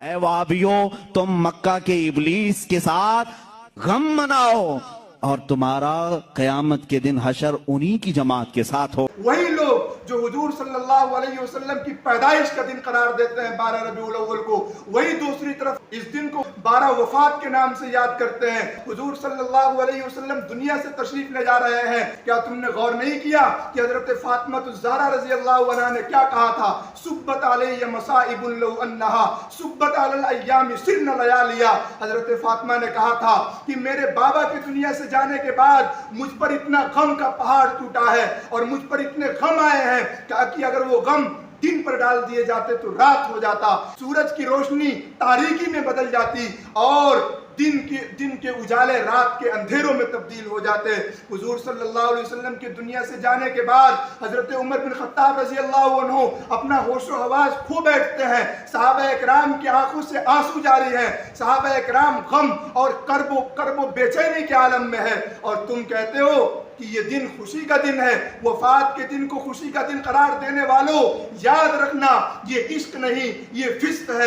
اے وہابیوں، تم مکہ کے ابلیس کے ساتھ غم مناؤ اور تمہارا قیامت کے دن حشر انہی کی جماعت کے ساتھ ہو۔ وہی لوگ جو حضور صلی اللہ علیہ وسلم کی پیدائش کا دن قرار دیتے ہیں 12 ربیع الاول کو، وہی دوسری طرف اس دن کو 12 وفات کے نام سے یاد کرتے ہیں۔ حضور صلی اللہ علیہ وسلم دنیا سے تشریف لے جا رہے ہیں، کیا تم نے غور نہیں کیا کہ حضرت فاطمہ الزہرا رضی اللہ عنہا نے کیا کہا تھا؟ سبت علیہ مصائب لو انہا سبت علی الایام سن لیالیا۔ حضرت فاطمہ نے کہا تھا کہ میرے بابا کی دنیا سے جانے کے بعد مجھ پر اتنا غم کا پہاڑ ٹوٹا ہے اور مجھ پر اتنے غم آئے ہیں کہ اگر وہ غم دن پر ڈال دیے جاتے تو رات ہو جاتا، سورج کی روشنی تاریکی میں بدل جاتی اور دن کے اجالے رات کے اندھیروں میں تبدیل ہو جاتے۔ حضور صلی اللہ علیہ وسلم کی دنیا سے جانے کے بعد حضرت عمر بن خطاب رضی اللہ عنہ اپنا ہوش و حواس کھو بیٹھتے ہیں، صحابہ اکرام کی آنکھوں سے آنسو جاری ہیں، صحابہ اکرام غم اور کرب و بے چینی کے عالم میں ہے، اور تم کہتے ہو کہ یہ دن خوشی کا دن ہے۔ وفات کے دن کو خوشی کا دن قرار دینے والوں، یاد رکھنا یہ عشق نہیں، یہ فسق ہے۔